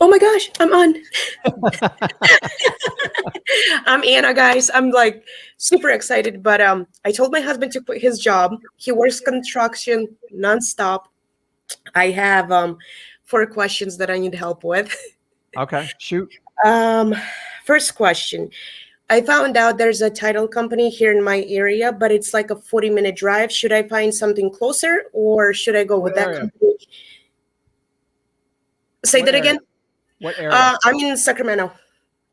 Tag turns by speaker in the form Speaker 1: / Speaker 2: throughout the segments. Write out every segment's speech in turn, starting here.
Speaker 1: Oh my gosh, I'm on. I'm Anna, guys. I'm like super excited, but I told my husband to quit his job. He works construction nonstop. I have four questions that I need help with.
Speaker 2: Okay, shoot.
Speaker 1: Um, First question. I found out there's a title company here in my area, but it's like a 40-minute drive. Should I find something closer or should I go with
Speaker 2: What
Speaker 1: that
Speaker 2: area?
Speaker 1: company? Say
Speaker 2: What
Speaker 1: that
Speaker 2: area?
Speaker 1: again.
Speaker 2: What area?
Speaker 1: I'm in Sacramento,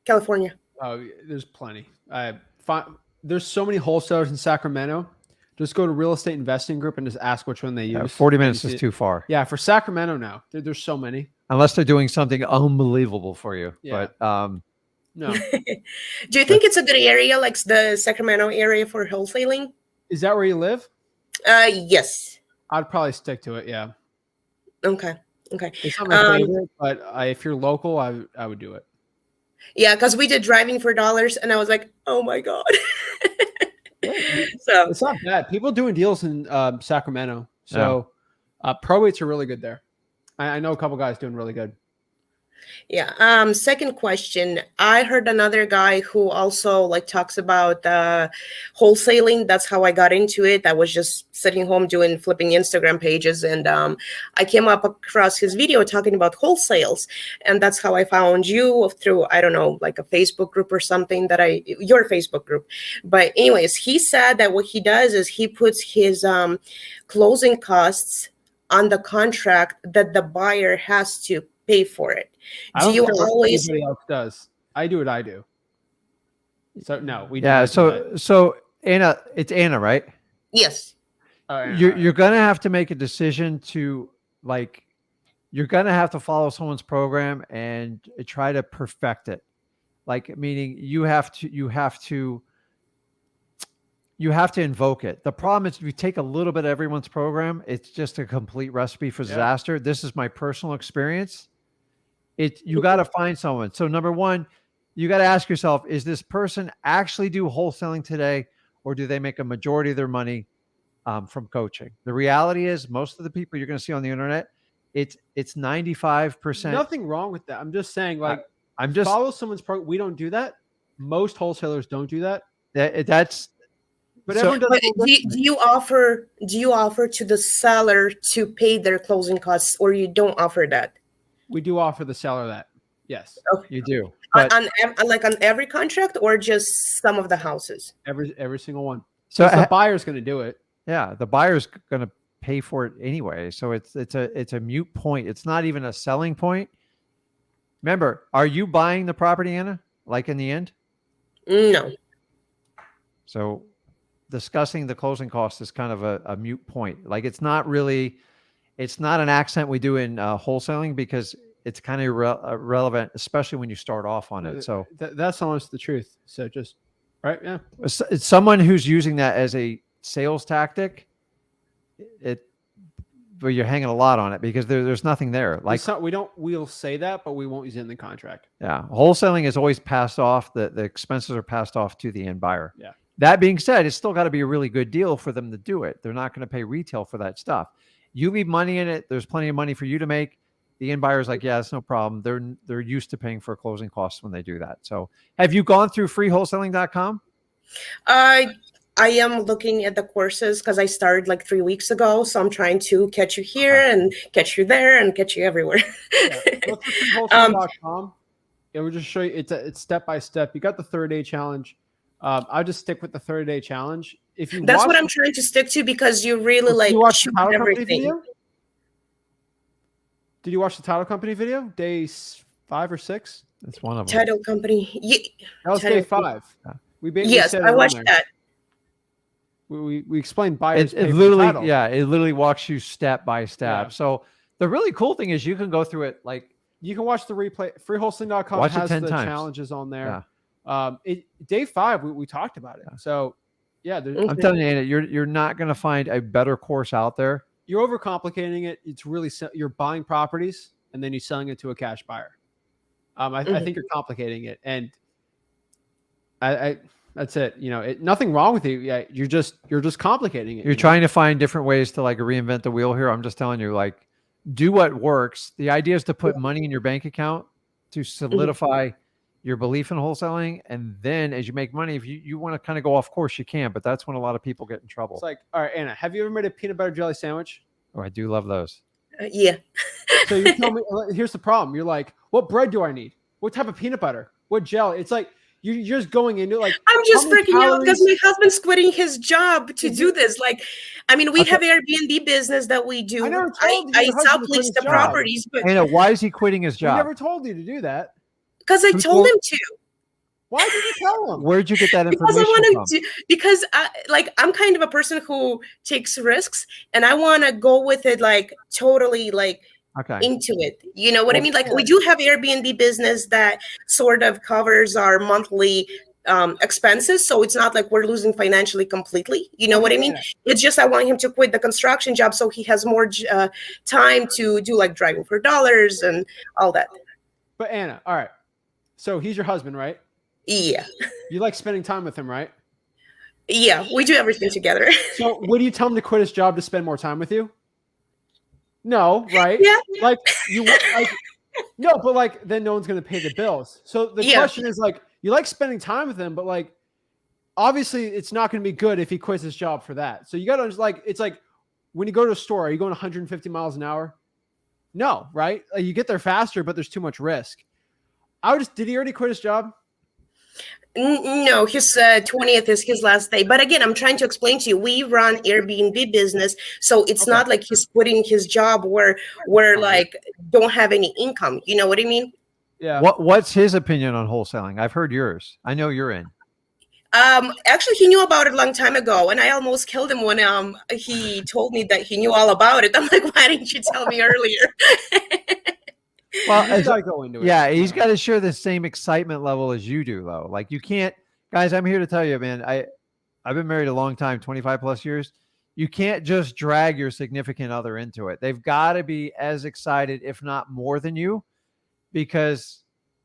Speaker 1: California.
Speaker 2: Oh, there's plenty. There's so many wholesalers in Sacramento. Just go to Real Estate Investing Group and just ask which one they use.
Speaker 3: 40 minutes is too far.
Speaker 2: Yeah, for Sacramento now. There's so many.
Speaker 3: Unless they're doing something unbelievable for you.
Speaker 2: Yeah.
Speaker 3: But
Speaker 2: No.
Speaker 1: Do you think it's a good area, like the Sacramento area for wholesaling?
Speaker 2: Is that where you live?
Speaker 1: Yes.
Speaker 2: I'd probably stick to it. Yeah.
Speaker 1: Okay.
Speaker 2: It's not my favorite, but if you're local, I would do it.
Speaker 1: Yeah, because we did driving for dollars, and I was like, oh my god. So
Speaker 2: it's not bad. People doing deals in Sacramento, so probates are really good there. I know a couple guys doing really good.
Speaker 1: Yeah. Second question. I heard another guy who also like talks about wholesaling. That's how I got into it. I was just sitting home flipping Instagram pages, and I came up across his video talking about wholesales, and that's how I found you through, I don't know, like a Facebook group or something your Facebook group. But anyways, he said that what he does is he puts his closing costs on the contract that the buyer has to pay for it.
Speaker 2: Do you always? Anybody else does. I do what I do. So no, we.
Speaker 3: Yeah. So Anna, it's Anna, right?
Speaker 1: Yes.
Speaker 3: You're gonna have to make a decision to you're gonna have to follow someone's program and try to perfect it. Like meaning you have to invoke it. The problem is if you take a little bit of everyone's program, it's just a complete recipe for disaster. This is my personal experience. You got to find someone. So number one, you got to ask yourself, is this person actually do wholesaling today, or do they make a majority of their money from coaching? The reality is most of the people you're going to see on the internet, it's 95%.
Speaker 2: Nothing wrong with that. I'm just saying, I'm just follow someone's program. We don't do that. Most wholesalers don't do that.
Speaker 3: That's
Speaker 2: But everyone does.
Speaker 1: Do you offer to the seller to pay their closing costs, or you don't offer that?
Speaker 2: We do offer the seller that. Yes.
Speaker 1: Okay.
Speaker 3: You do.
Speaker 1: But on every contract, or just some of the houses?
Speaker 2: Every single one.
Speaker 3: So
Speaker 2: the buyer's going to do it.
Speaker 3: Yeah, the buyer's going to pay for it anyway. So it's a moot point. It's not even a selling point. Remember, are you buying the property, Anna? Like in the end?
Speaker 1: No.
Speaker 3: So discussing the closing costs is kind of a moot point. Like it's not an accent we do in wholesaling because it's kind of irrelevant, especially when you start off on it. So
Speaker 2: that's almost the truth. So just right. Yeah.
Speaker 3: It's someone who's using that as a sales tactic. But you're hanging a lot on it because there's nothing there. Like
Speaker 2: we'll say that, but we won't use it in the contract.
Speaker 3: Yeah. Wholesaling is always passed off. The expenses are passed off to the end buyer.
Speaker 2: Yeah.
Speaker 3: That being said, it's still got to be a really good deal for them to do it. They're not going to pay retail for that stuff. You leave money in it. There's plenty of money for you to make. The end buyer's like, yeah, it's no problem. They're used to paying for closing costs when they do that. So have you gone through freewholesaling.com?
Speaker 1: I am looking at the courses because I started like 3 weeks ago. So I'm trying to catch you here and catch you there and catch you everywhere.
Speaker 2: Go to freewholesaling.com. It will just show you it's step by step. You got the 30-day challenge. I'll just stick with the 30-day challenge.
Speaker 1: That's what I'm trying to stick to because you really like
Speaker 2: shoot everything. Did you watch the title company video? Day 5 or 6?
Speaker 3: That's one of them.
Speaker 1: Title company.
Speaker 2: That was day 5.
Speaker 1: Yes, I watched that.
Speaker 2: We explained buyers.
Speaker 3: It literally walks you step by step.
Speaker 1: Yeah.
Speaker 3: So the really cool thing is you can go through it like
Speaker 2: you can watch the replay. Freewholesaling.com has the challenges on there. Yeah. Day 5 we talked about it. So yeah,
Speaker 3: I'm telling you, Anna, you're not going to find a better course out there.
Speaker 2: You're overcomplicating it. It's really you're buying properties and then you're selling it to a cash buyer. I think you're complicating it, and I that's it. Nothing wrong with it. Yeah, you're just complicating it.
Speaker 3: You're trying to find different ways to like reinvent the wheel here. I'm just telling you, like, do what works. The idea is to put money in your bank account to solidify your belief in wholesaling. And then as you make money, if you want to kind of go off course, you can, but that's when a lot of people get in trouble.
Speaker 2: It's like, all right, Anna, have you ever made a peanut butter jelly sandwich?
Speaker 3: Oh, I do love those.
Speaker 1: Yeah.
Speaker 2: So you tell me, here's the problem. You're like, what bread do I need? What type of peanut butter? What jelly? It's like, you're just going into like,
Speaker 1: I'm just freaking out because my husband's quitting his job to do this. Like, I mean, we have Airbnb business that we do. I sublease the properties, but
Speaker 3: Anna, why is he quitting his job?
Speaker 2: I never told you to do that.
Speaker 1: Because I told him to.
Speaker 2: Why did you tell him?
Speaker 3: Where'd you get that information
Speaker 1: Because I want
Speaker 3: from?
Speaker 1: to. Because I'm kind of a person who takes risks, and I want to go with it like totally like.
Speaker 3: Okay.
Speaker 1: Into it. You know what I mean? Like we do have Airbnb business that sort of covers our monthly expenses. So it's not like we're losing financially completely. You know what I mean? It's just I want him to quit the construction job so he has more time to do like driving for dollars and all that.
Speaker 2: But Anna, all right. So he's your husband, right?
Speaker 1: Yeah.
Speaker 2: You like spending time with him, right?
Speaker 1: Yeah. We do everything together.
Speaker 2: So would you tell him to quit his job to spend more time with you? No, right?
Speaker 1: Yeah.
Speaker 2: Like you like no, but like then no one's gonna pay the bills. So the question is like you like spending time with him, but like obviously it's not gonna be good if he quits his job for that. So you gotta like it's like when you go to a store, are you going 150 miles an hour? No, right? Like, you get there faster, but there's too much risk. Did he already quit his job?
Speaker 1: No, his 20th is his last day. But again, I'm trying to explain to you, we run Airbnb business. So it's not like he's quitting his job where we're like, don't have any income. You know what I mean?
Speaker 2: Yeah.
Speaker 3: What's his opinion on wholesaling? I've heard yours. I know you're in.
Speaker 1: Actually, he knew about it a long time ago, and I almost killed him when he told me that he knew all about it. I'm like, why didn't you tell me earlier?
Speaker 2: Well, he's got to go into it.
Speaker 3: Yeah, he's got to share the same excitement level as you do, though. Like you can't, guys. I'm here to tell you, man. I've been married a long time, 25 plus years. You can't just drag your significant other into it. They've got to be as excited, if not more than you, because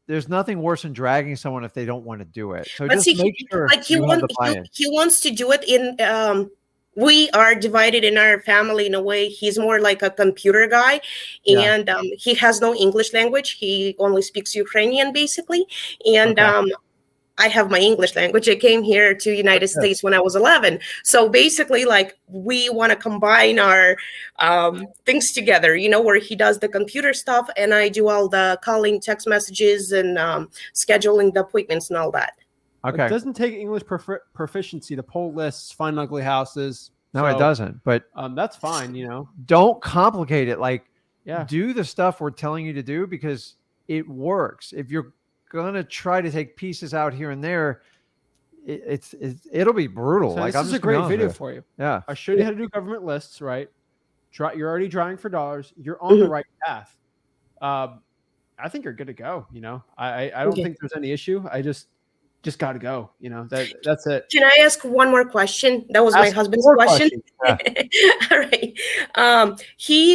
Speaker 3: there's nothing worse than dragging someone if they don't want to do it. So just make sure like
Speaker 1: he wants to do it in. We are divided in our family in a way. He's more like a computer guy, and he has no English language. He only speaks Ukrainian, basically. And I have my English language. I came here to United States when I was 11. So basically, like, we want to combine our things together, you know, where he does the computer stuff and I do all the calling, text messages, and scheduling the appointments and all that.
Speaker 3: Okay.
Speaker 2: It doesn't take English proficiency to pull lists, find ugly houses.
Speaker 3: No, it doesn't. But
Speaker 2: that's fine, you know.
Speaker 3: Don't complicate it. Like, do the stuff we're telling you to do because it works. If you're gonna try to take pieces out here and there, it'll be brutal.
Speaker 2: So
Speaker 3: like,
Speaker 2: this is a great video for you.
Speaker 3: Yeah,
Speaker 2: I showed you how to do government lists, right? You're already driving for dollars. You're on the right path. I think you're good to go. You know, I don't think there's any issue. I just got to go. You know, that's it.
Speaker 1: Can I ask one more question? That was my husband's question. Yeah. All right.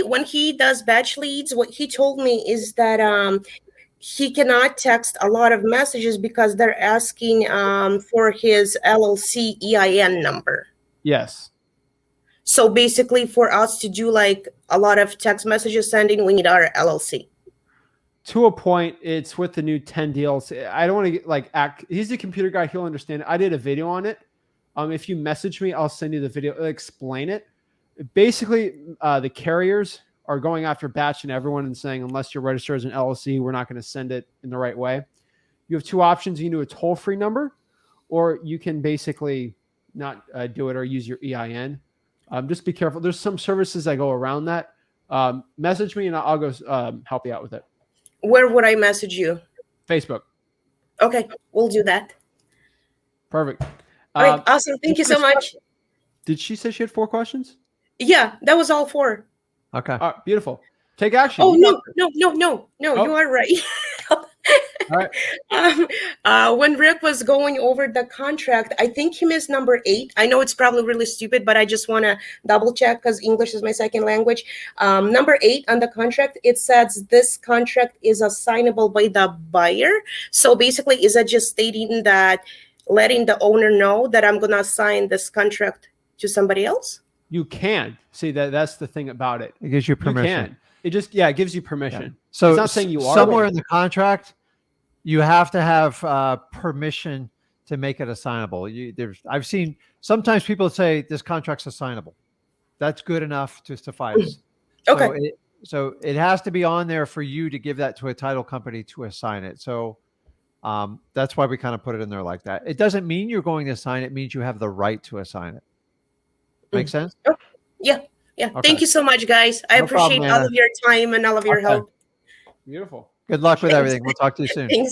Speaker 1: When he does batch leads, what he told me is that he cannot text a lot of messages because they're asking for his LLC EIN number.
Speaker 2: Yes.
Speaker 1: So basically, for us to do like a lot of text messages sending, we need our LLC.
Speaker 2: To a point, it's with the new 10 deals. I don't want to get like act. He's a computer guy. He'll understand it. I did a video on it. If you message me, I'll send you the video. Explain it. Basically, the carriers are going after batch and everyone and saying, unless you're registered as an LLC, we're not going to send it in the right way. You have two options. You can do a toll-free number, or you can basically not do it or use your EIN. Just be careful. There's some services that go around that. Message me and I'll go help you out with it.
Speaker 1: Where would I message you?
Speaker 2: Facebook.
Speaker 1: Okay, we'll do that.
Speaker 2: Perfect.
Speaker 1: All right, awesome. Thank you so much.
Speaker 2: Did she say she had 4 questions?
Speaker 1: Yeah, that was all 4.
Speaker 2: Okay. All right, beautiful. Take action.
Speaker 1: Oh, no, you are right.
Speaker 2: All right.
Speaker 1: When Rick was going over the contract, I think he missed number 8. I know it's probably really stupid, but I just want to double check because English is my second language. Number 8 on the contract, it says this contract is assignable by the buyer. So basically, is that just stating that, letting the owner know that I'm going to assign this contract to somebody else?
Speaker 2: You can. See, that's the thing about it.
Speaker 3: It gives you permission.
Speaker 2: You can. It just, it gives you permission.
Speaker 3: So
Speaker 2: it's not saying you are.
Speaker 3: Somewhere in the contract, you have to have permission to make it assignable. I've seen sometimes people say this contract's assignable. That's good enough to suffice.
Speaker 1: Okay.
Speaker 3: So it has to be on there for you to give that to a title company to assign it. So that's why we kind of put it in there like that. It doesn't mean you're going to assign it. It means you have the right to assign it. Make sense?
Speaker 1: Oh, yeah.
Speaker 3: Okay.
Speaker 1: Thank you so much, guys. I appreciate all of your time and all of your help.
Speaker 2: Beautiful.
Speaker 3: Good luck with everything. We'll talk to you soon.
Speaker 1: Thanks.